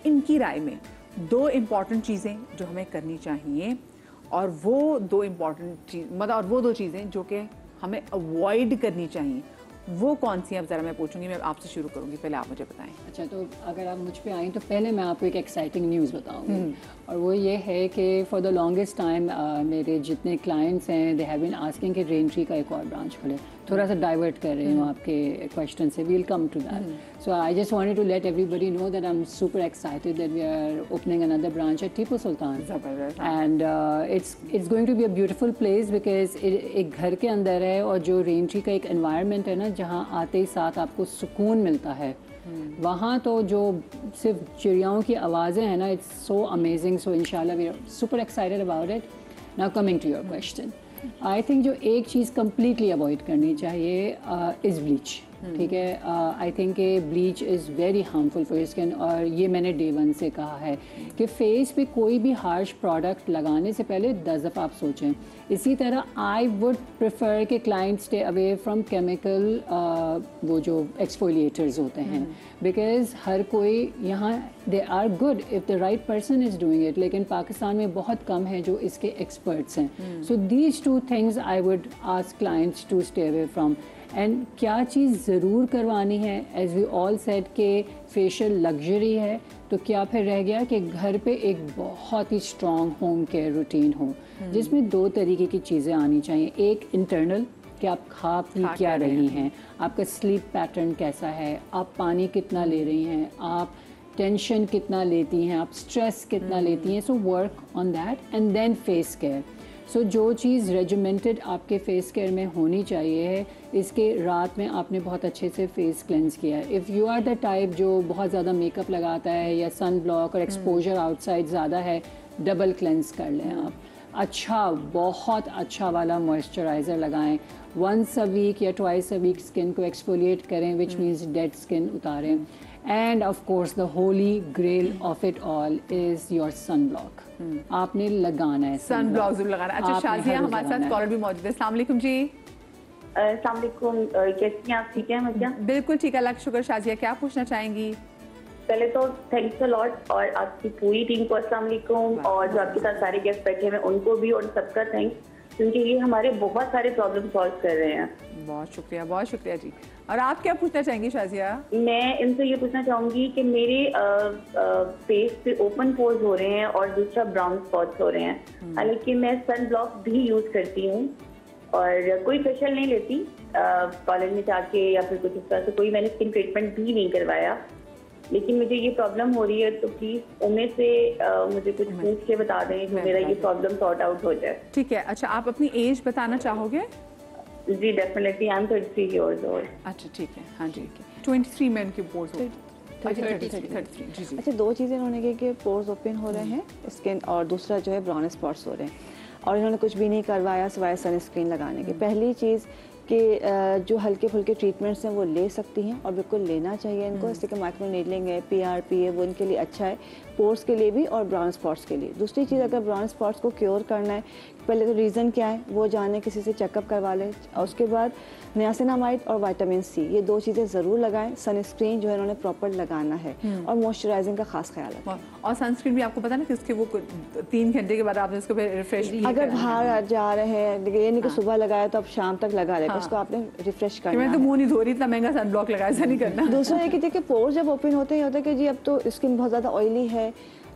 इनकी राय में 2 इम्पॉर्टेंट चीज़ें जो हमें करनी चाहिए, और वो 2 इम्पॉर्टेंट चीज़ मतलब और वो 2 चीज़ें जो कि हमें अवॉइड करनी चाहिए, वो कौन सी? अब ज़रा मैं पूछूंगी, मैं आपसे शुरू करूंगी, पहले आप मुझे बताएं। अच्छा, तो अगर आप मुझ पे आएँ तो पहले मैं आपको एक एक्साइटिंग न्यूज़ बताऊंगी, और वो ये है कि फॉर द लॉन्गेस्ट टाइम मेरे जितने क्लाइंट्स हैं दे हैव बीन आस्किंग कि रेनट्री का एक और ब्रांच खुले। थोड़ा सा डाइवर्ट कर रही हूँ आपके क्वेश्चन से, we'll come to that. So I just wanted to let everybody know that I am super excited that we are opening another branch at Tipu Sultan, and it's going to be a beautiful place because एक घर के अंदर है, और जो रेनट्री का एक environment है ना, जहाँ आते ही साथ आपको सुकून मिलता है। वहाँ तो जो सिर्फ चिड़ियाओं की आवाज़ें हैं ना, इट्स सो अमेजिंग। सो इंशाल्लाह we are super excited about it. Now coming to your question, I think जो एक चीज़ कम्प्लीटली अवॉइड करनी चाहिए इज़ ब्लीच। ठीक है, I think bleach is very harmful for skin, और ये मैंने डे 1 से कहा है कि फेस पे कोई भी हार्श प्रोडक्ट लगाने से पहले 10 दफ़ा आप सोचें। इसी तरह आई वुड प्रेफर कि client stay away from chemical, वो जो एक्सफोलिएटर्स होते हैं, बिकॉज हर कोई यहाँ they are good if the right person is doing it, लेकिन पाकिस्तान में बहुत कम है जो इसके एक्सपर्ट्स हैं। So these 2 things I would ask clients to stay away from. And क्या चीज़ ज़रूर करवानी है, एज वी ऑल सेड के फेशियल लग्जरी है, तो क्या फिर रह गया कि घर पे एक बहुत ही स्ट्रॉन्ग होम केयर रूटीन हो, जिसमें 2 तरीके की चीज़ें आनी चाहिए। एक इंटरनल कि आप खा पी क्या रही हैं, आपका स्लीप पैटर्न कैसा है, आप पानी कितना ले रही हैं, आप टेंशन कितना लेती हैं, आप स्ट्रेस कितना लेती हैं। So work on that, and then face care. So जो चीज़ रेजिमेंटेड आपके फेस केयर में होनी चाहिए है, इसके रात में आपने बहुत अच्छे से फेस क्लेंस किया है। If you are the type जो बहुत ज़्यादा मेकअप लगाता है या सन ब्लॉक और एक्सपोजर आउटसाइड ज़्यादा है, डबल क्लेंस कर लें आप। अच्छा, बहुत अच्छा वाला मॉइस्चराइज़र लगाएं। 1 a week या 2 a week स्किन को एक्सफोलिएट करें, विच मीन्स डेड स्किन उतारें। And of course the holy grail of it all is your sun block. आपने लगाना है सन ब्लॉक जरूर लगाना। अच्छा, शाजिया हमारे साथ कॉलर भी मौजूद है। अस्सलाम वालेकुम जी। अस्सलाम वालेकुम, कैसी हैं आप? ठीक है मज़ा? बिल्कुल ठीक है, अल्लाह का शुक्र। शाजिया, क्या पूछना चाहेंगी? पहले तो थैंक्स अ लॉट, और आपकी पूरी टीम को अस्सलाम वालेकुम, और जो आपके साथ सारे गेस्ट बैठे हैं उनको भी, और सबका थैंक्स, क्योंकि ये हमारे बहुत सारे प्रॉब्लम सॉल्व कर रहे हैं। बहुत शुक्रिया जी। और आप क्या पूछना चाहेंगी शाजिया? मैं इनसे ये पूछना चाहूँगी कि मेरे फेस पे ओपन पोर्स हो रहे हैं और दूसरा ब्राउन स्पॉट्स हो रहे हैं। हालांकि मैं सन ब्लॉक भी यूज़ करती हूँ और कोई फेशियल नहीं लेती, कॉलेज में जाके या फिर कुछ इस तरह से कोई मैंने स्किन ट्रीटमेंट भी नहीं करवाया, लेकिन मुझे ये प्रॉब्लम हो रही है। तो प्लीज़ उम्मीद से मुझे कुछ पूछ के बता दें कि मेरा ये प्रॉब्लम सॉर्ट आउट हो जाए। ठीक है। अच्छा, आप अपनी एज बताना चाहोगे? जी definitely, I am 33 years old। अच्छा ठीक है, हाँ जी। 23 में इनके पोर्स हो, 33 जी जी। अच्छा, 2 चीज़ें इन्होंने की कि पोर्स ओपन हो रहे हैं स्किन, और दूसरा जो है ब्राउन स्पॉट्स हो रहे हैं, और इन्होंने कुछ भी नहीं करवाया सिवाय सनस्क्रीन लगाने की। पहली चीज़ कि जो हल्के फुल्के ट्रीटमेंट्स हैं वो ले सकती हैं, और बिल्कुल लेना चाहिए इनको, इससे कि माइक्रो नीडलिंग है, PRP है, वो इनके लिए अच्छा है, पोर्स के लिए भी और ब्राउन स्पॉट्स के लिए। दूसरी चीज़, अगर ब्राउन स्पॉट्स को क्योर करना है, पहले तो रीज़न क्या है वो जाने, किसी से चेकअप करवा लें, और उसके बाद नियासिनामाइड और विटामिन C, ये 2 चीज़ें ज़रूर लगाएं। सनस्क्रीन जो है इन्होंने प्रॉपर लगाना है, और मॉइस्चराइजिंग का खास ख्याल रखें। और सनस्क्रीन भी आपको पता ना कि उसके वो 3 घंटे के बाद आपने उसको रिफ्रेश, अगर बाहर जा रहे हैं, ये नहीं कि सुबह लगाया तो अब शाम तक लगा लें, उसको आपने रिफ्रेश करना है। मैं तो मुंह नहीं धो रही, इतना महंगा सन ब्लॉक लगाया, ऐसा नहीं करना। दूसरा है कि देखिए, पोर्स जब ओपन होते हैं, होता है कि जी अब तो स्किन बहुत ज़्यादा ऑयली है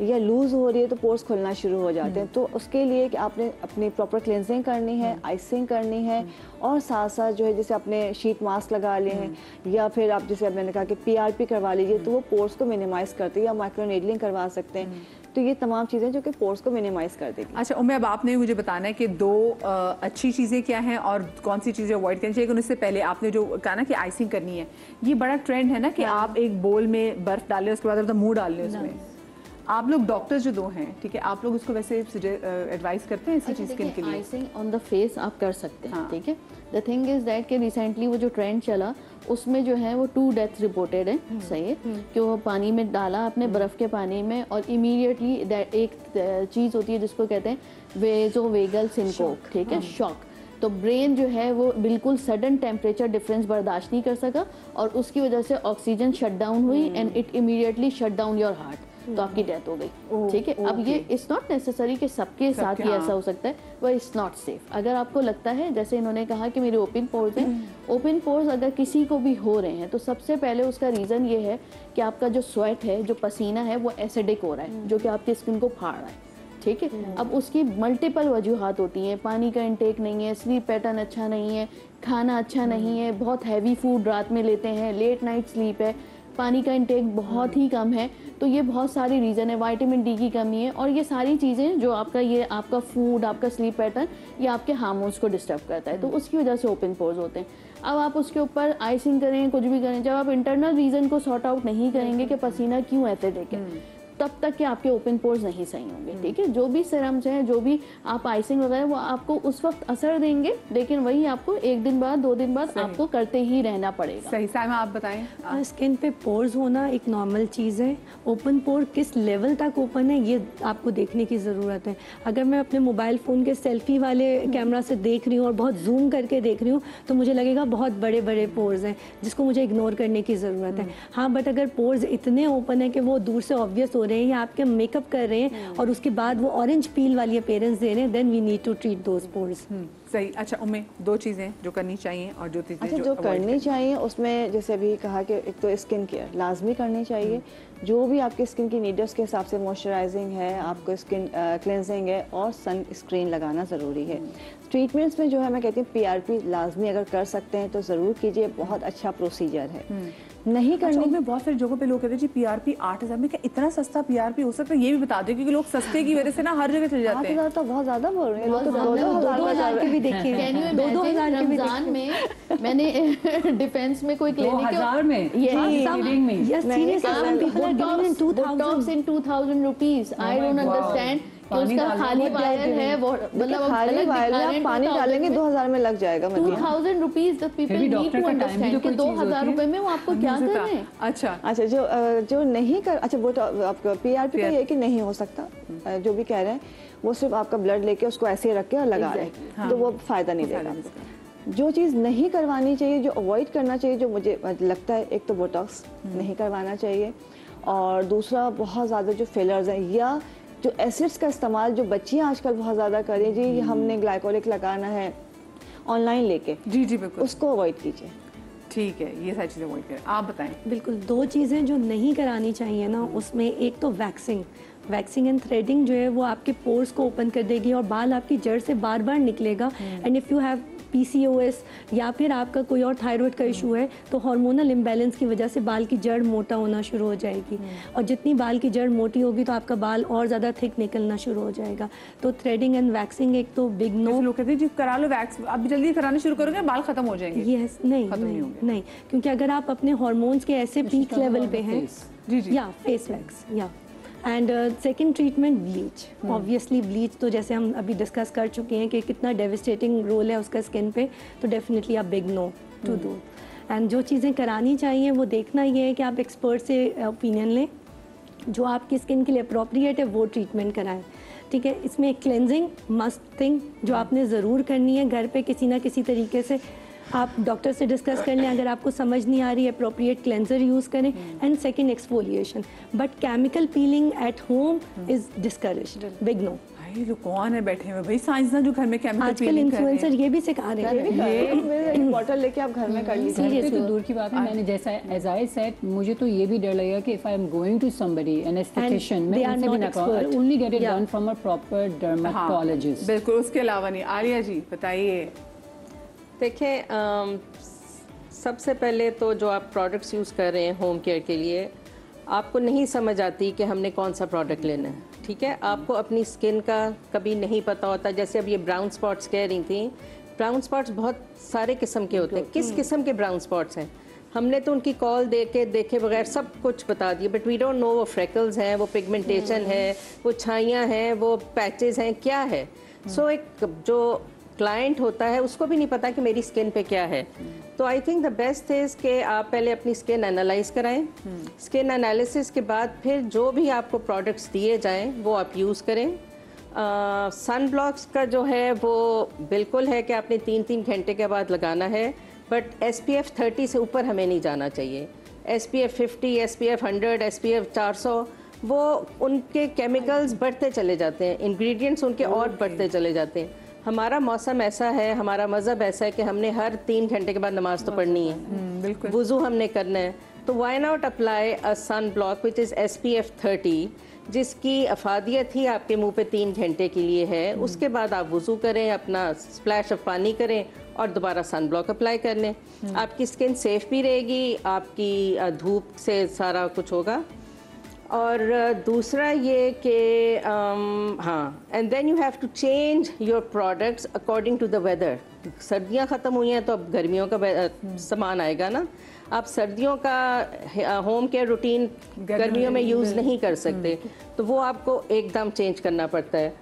या लूज़ हो रही है, तो पोर्स खुलना शुरू हो जाते हैं। तो उसके लिए कि आपने अपनी प्रॉपर क्लेंजिंग करनी है, आइसिंग करनी है, और साथ साथ जो है जैसे आपने शीट मास्क लगा लिए हैं, या फिर आप जैसे मैंने कहा कि PRP करवा लीजिए, तो वो पोर्स को मिनिमाइज़ करते हैं, या माइक्रो नीडलिंग करवा सकते हैं। तो ये तमाम चीज़ें जो कि पोर्स को मिनिमाइज़ कर देगी। अच्छा उम्मे, अब आपने मुझे बताना है कि 2 अच्छी चीज़ें क्या हैं और कौन सी चीज़ें अवॉइड करनी चाहिए। उससे पहले आपने जो कहा ना कि आइसिंग करनी है, ये बड़ा ट्रेंड है ना कि आप एक बोल में बर्फ़ डालें, उसके बाद मुँह डाल लें उसमें। आप लोग डॉक्टर जो 2 हैं, ठीक है, आप लोग उसको वैसे एडवाइस करते हैं इसी चीज़ के लिए? आइसिंग ऑन द फेस आप कर सकते हैं, ठीक है। द थिंग इज दैट कि रिसेंटली वो जो ट्रेंड चला, उसमें जो है वो 2 डेथ्स रिपोर्टेड है, सही है, कि वो पानी में डाला आपने, बर्फ़ के पानी में, और इमीडिएटली एक चीज़ होती है जिसको कहते हैं वेज़ोवेगल सिंकोप, ठीक है, शॉक। तो ब्रेन जो है वो बिल्कुल सडन टेम्परेचर डिफरेंस बर्दाश्त नहीं कर सका, और उसकी वजह से ऑक्सीजन शट डाउन हुई, and it immediately shut down your heart. तो आपकी डेथ हो गई। ठीक है, अब ये इट्स नॉट नेसेसरी कि सबके साथ ही ऐसा हो सकता है, वह इट्स नॉट सेफ। अगर आपको लगता है, जैसे इन्होंने कहा कि मेरे ओपन पोर्स हैं, ओपन पोर्स अगर किसी को भी हो रहे हैं तो सबसे पहले उसका रीज़न ये है कि आपका जो स्वेट है, जो पसीना है, वो एसिडिक हो रहा है, जो कि आपकी स्किन को फाड़ रहा है। ठीक है, अब उसकी मल्टीपल वजूहात होती हैं, पानी का इंटेक नहीं है, स्लीप पैटर्न अच्छा नहीं है, खाना अच्छा नहीं है, बहुत हैवी फूड रात में लेते हैं, लेट नाइट स्लीप है, पानी का इंटेक बहुत ही कम है, तो ये बहुत सारी रीज़न है, विटामिन डी की कमी है, और ये सारी चीज़ें जो आपका फूड, आपका स्लीप पैटर्न, ये आपके हार्मोन्स को डिस्टर्ब करता है, तो उसकी वजह से ओपन पोर्स होते हैं। अब आप उसके ऊपर आइसिंग करें, कुछ भी करें, जब आप इंटरनल रीज़न को सॉर्ट आउट नहीं करेंगे कि पसीना क्यों एसिडिक है, तब तक कि आपके ओपन पोर्स नहीं सही होंगे। ठीक है, जो भी सिरम्स हैं, जो भी आप आइसिंग वगैरह, वो आपको उस वक्त असर देंगे, लेकिन वही आपको 1 दिन बाद 2 दिन बाद आपको करते ही रहना पड़ेगा। सही। साइमा आप बताएं। स्किन पे पोर्स होना एक नॉर्मल चीज़ है। ओपन पोर किस लेवल तक ओपन है ये आपको देखने की ज़रूरत है। अगर मैं अपने मोबाइल फ़ोन के सेल्फी वाले कैमरा से देख रही हूँ और बहुत जूम करके देख रही हूँ तो मुझे लगेगा बहुत बड़े बड़े पोर्स हैं, जिसको मुझे इग्नोर करने की ज़रूरत है। हाँ, बट अगर पोर्स इतने ओपन है कि वो दूर से ऑब्वियस हो रहे हैं या आपके मेकअप कर रहे हैं और उसके बाद वो ऑरेंज पील वाली अपीयरेंस दे रहे हैं, then we need to treat those pores. सही। अच्छा उम्मे, 2 चीज़ें जो करनी चाहिए और जो चीज़ें अच्छा जो करनी चाहिए उसमें जैसे अभी कहा कि एक तो स्किन केयर लाजमी करनी चाहिए, जो भी आपकी स्किन की नीड्स के हिसाब से मॉइस्चराइजिंग है, आपको स्किन क्लेंजिंग है, और सन स्क्रीन लगाना ज़रूरी है। ट्रीटमेंट्स में जो है मैं कहती हूँ PRP लाजमी अगर कर सकते हैं तो ज़रूर कीजिए, बहुत अच्छा प्रोसीजर है। नहीं करनी। अच्छा, में बहुत सारी जगहों पे लोग कहते हैं जी PRP 8,000 में, क्या इतना सस्ता PRP हो सकता है? ये भी बता दो, क्योंकि लोग सस्ते की वजह से ना हर जगह चले जाते हैं। 8,000 तो बहुत ज़्यादा बोल रहे हैं लोग, तो 2,000 के भी देखे Can you imagine, 2,000 के भी रमजान में मैंने डिफेंस में कोई क्लिनिक 2000 में Yes, seriously, some people are giving in 2,000. in 2,000 rupees. I don't understand कि उसका खाली वायर है, वो मतलब खाली वायर में आप पानी डालेंगे 2,000 में लग जाएगा। 2,000 rupees the people need to understand कि 2,000 रुपए में वो आपको क्या कर रहे हैं। अच्छा जो नहीं कर, अच्छा वो आपका PRP का ये कि नहीं हो सकता, जो भी कह रहे हैं वो सिर्फ आपका ब्लड लेके उसको ऐसे रख के और लगा रहे हैं, तो वो फ़ायदा नहीं देगा आपको। जो चीज़ नहीं करवानी चाहिए, जो अवॉइड करना चाहिए, जो मुझे लगता है, एक तो बोटॉक्स नहीं करवाना चाहिए, और दूसरा बहुत ज़्यादा जो फिलर्स हैं या जो एसिड्स का इस्तेमाल जो बच्चियाँ आजकल बहुत ज़्यादा करें, जी हमने ग्लाइकोलिक लगाना है ऑनलाइन लेके, जी बिल्कुल, उसको अवॉइड कीजिए। ठीक है, ये सारी चीज़ें अवॉइड करें। आप बताएं। बिल्कुल, 2 चीज़ें जो नहीं करानी चाहिए ना, उसमें एक तो वैक्सिंग एंड थ्रेडिंग जो है वो आपके पोर्स को ओपन कर देगी और बाल आपकी जड़ से बार बार निकलेगा। And if you have PCOS या फिर आपका कोई और थायराइड का इशू है तो हार्मोनल इम्बैलेंस की वजह से बाल की जड़ मोटा होना शुरू हो जाएगी, और जितनी बाल की जड़ मोटी होगी तो आपका बाल और ज़्यादा थिक निकलना शुरू हो जाएगा। तो थ्रेडिंग एंड वैक्सिंग एक तो बिग नो। लोग कहते हैं जी करा लो वैक्स, अब जल्दी कराना शुरू करोगे बाल खत्म हो जाएंगे। यस, नहीं, क्योंकि अगर आप अपने हार्मोन्स के ऐसे पीक लेवल पे हैं, या फेस वैक्स या and second treatment bleach. Obviously bleach तो जैसे हम अभी डिस्कस कर चुके हैं कि कितना डेविस्टेटिंग रोल है उसका स्किन पे, तो डेफिनेटली आप big no to do. And जो चीज़ें करानी चाहिए वो देखना ये है कि आप एक्सपर्ट से ओपिनियन लें, जो आपकी स्किन के लिए अप्रोप्रिएट है वो ट्रीटमेंट कराएं। ठीक है, इसमें क्लेंजिंग मस्ट थिंग जो आपने ज़रूर करनी है घर पे, किसी ना किसी तरीके से आप डॉक्टर से डिस्कस कर लें। अगर आपको समझ नहीं आ रही है, अप्रोप्रिएट क्लेंजर यूज़ करें। And second exfoliation, but chemical peeling at home is discouraged, big no. भाई लोग कौन है बैठे हुए भाई साइंसदान जो घर में केमिकल आजकल पीलिंग कर रहे हैं। इन्फ्लुएंसर ये भी सिखा रहे हैं। ये बॉटल लेके आप घर में कर लीजिए। घर पे तो दूर की बात है, मैंने जैसा एज आई सेड, मुझे तो ये भी डर लगेगा कि if I am going to somebody an aesthetician, मैं उनसे भी ना कहूं, only get it done from a proper dermatologist. बिल्कुल, उसके अलावा नहीं। आलिया जी बताइए। देखिए, सबसे पहले तो जो आप प्रोडक्ट्स यूज़ कर रहे हैं होम केयर के लिए, आपको नहीं समझ आती कि हमने कौन सा प्रोडक्ट लेना है। ठीक है, आपको अपनी स्किन का कभी नहीं पता होता। जैसे अब ये ब्राउन स्पॉट्स कह रही थी, ब्राउन स्पॉट्स बहुत सारे किस्म के होते हैं। किस किस्म के ब्राउन स्पॉट्स हैं हमने तो उनकी कॉल देखे बगैर सब कुछ बता दिया, बट वी डोंट नो वो फ्रेकल्स हैं, वो पिगमेंटेशन है, वो छाइयाँ हैं, वो पैचेस हैं, क्या है। सो एक जो क्लाइंट होता है उसको भी नहीं पता कि मेरी स्किन पे क्या है। तो I think the best is कि आप पहले अपनी स्किन एनालाइज कराएं। स्किन एनालिसिस के बाद फिर जो भी आपको प्रोडक्ट्स दिए जाएं वो आप यूज़ करें। सन ब्लॉक्स का जो है वो बिल्कुल है कि आपने 3-3 घंटे के बाद लगाना है, बट SPF 30 से ऊपर हमें नहीं जाना चाहिए। SPF 50, SPF 100, SPF 400 वो उनके केमिकल्स बढ़ते चले जाते हैं, इंग्रेडिएंट्स उनके और बढ़ते चले जाते हैं। हमारा मौसम ऐसा है, हमारा मज़हब ऐसा है कि हमने हर 3 घंटे के बाद नमाज तो पढ़नी है, वुज़ू हमने करना है, तो why not apply a sun block which is SPF 30, जिसकी अफादियत ही आपके मुंह पे 3 घंटे के लिए है। उसके बाद आप वुज़ू करें, अपना स्प्लैश ऑफ पानी करें और दोबारा सन ब्लॉक अप्लाई कर लें। आपकी स्किन सेफ भी रहेगी, आपकी धूप से सारा कुछ होगा। और दूसरा ये कि हाँ, and then you have to change your products according to the weather. सर्दियाँ ख़त्म हुई हैं तो अब गर्मियों का सामान आएगा ना। आप सर्दियों का होम केयर रूटीन गर्मियों में यूज़ नहीं कर सकते, तो वो आपको एकदम चेंज करना पड़ता है।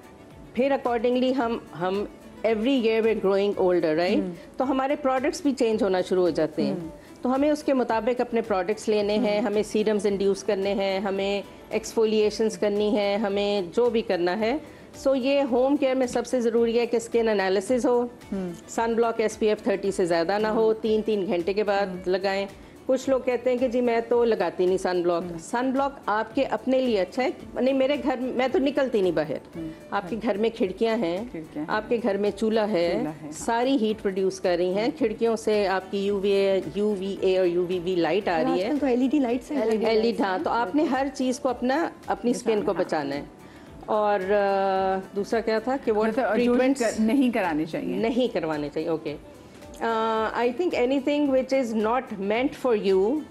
फिर अकॉर्डिंगली हम एवरी ईयर वे ग्रोइंग ओल्डर, राइट, तो हमारे प्रोडक्ट्स भी चेंज होना शुरू हो जाते हैं। तो हमें उसके मुताबिक अपने प्रोडक्ट्स लेने हैं, हमें सीरम्स इंड्यूस करने हैं, हमें एक्सफोलिएशंस करनी है, हमें जो भी करना है। सो ये होम केयर में सबसे ज़रूरी है कि स्किन एनालिसिस हो, सन ब्लॉक SPF 30 से ज़्यादा ना हो, 3-3 घंटे के बाद लगाएं। कुछ लोग कहते हैं कि जी मैं तो लगाती नहीं सन ब्लॉक। सन ब्लॉक आपके अपने लिए अच्छा है, नहीं मेरे घर मैं तो निकलती नहीं बाहर। आपके घर में खिड़कियां हैं, आपके घर में चूल्हा है, सारी हीट प्रोड्यूस कर रही हैं, खिड़कियों से आपकी UVA और UVB लाइट आ रही है, तो LED लाइट्स हैं, LED। हाँ, तो आपने हर चीज़ को अपनी स्किन को बचाना है। और दूसरा क्या था कि वो ट्रीटमेंट नहीं कराने चाहिए, नहीं करवाने चाहिए। Okay, I think anything which is not meant for you,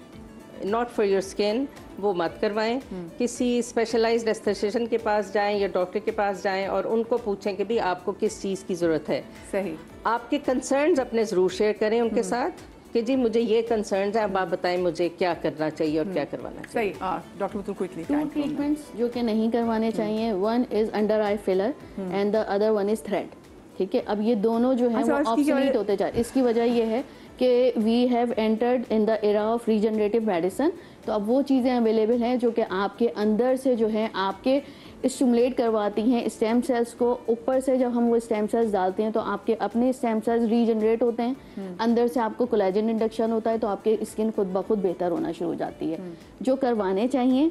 not for your skin, वो मत करवाएं। किसी स्पेशलाइज्ड एस्थेटिशियन के पास जाएं या डॉक्टर के पास जाएं और उनको पूछें कि भी आपको किस चीज़ की ज़रूरत है। सही। आपके कंसर्न्स अपने ज़रूर शेयर करें उनके साथ कि जी मुझे ये कंसर्न्स हैं, अब आप बताएं मुझे क्या करना चाहिए और क्या करवाना चाहिए। सही। डॉक्टर बुतुल क्विकली 2 ट्रीटमेंट्स जो कि नहीं करवाने चाहिए, one is under I filler and the other one is thread. ठीक है, अब ये दोनों जो है वो ऑब्सोलीट होते जा रहे हैं। इसकी वजह ये है कि we have entered in the era of regenerative medicine. तो अब वो चीज़ें अवेलेबल हैं जो कि आपके अंदर से जो है आपके स्टिमुलेट करवाती हैं स्टेम सेल्स को। ऊपर से जब हम वो स्टेम सेल्स डालते हैं तो आपके अपने स्टेम सेल्स रीजनरेट होते हैं, अंदर से आपको कोलेजन इंडक्शन होता है, तो आपकी स्किन खुद ब खुद बेहतर होना शुरू हो जाती है। जो करवाने चाहिए,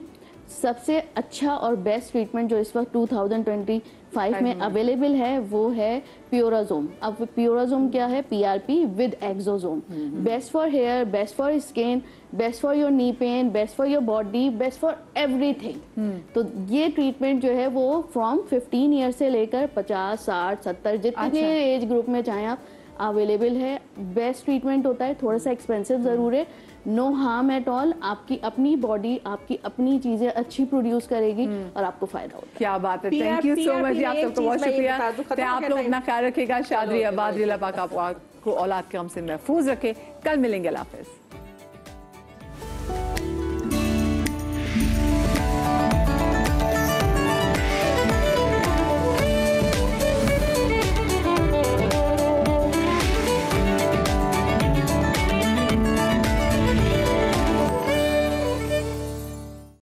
सबसे अच्छा और बेस्ट ट्रीटमेंट जो इस वक्त 2025 में अवेलेबल है वो है प्योराजोम। अब प्योराजोम क्या है? PRP with exosome. Best for hair, best for skin, best for your knee pain, best for your body, best for everything. तो ये ट्रीटमेंट जो है वो फ्रॉम 15 ईयर से लेकर 50, 60, 70 जितने एज ग्रुप में चाहें आप अवेलेबल है। बेस्ट ट्रीटमेंट होता है, थोड़ा सा एक्सपेंसिव ज़रूर है, नो हार्म एट ऑल। आपकी अपनी बॉडी आपकी अपनी चीजें अच्छी प्रोड्यूस करेगी और आपको फायदा होगा। क्या बात है, थैंक यू सो मच, आप सबको बहुत शुक्रिया। आप लोग अपना ख्याल रखिएगा, शादी आबाद, अल्लाह पाक आपको औलाद के गम से महफूज रखे। कल मिलेंगे, अल्लाह हाफिज़।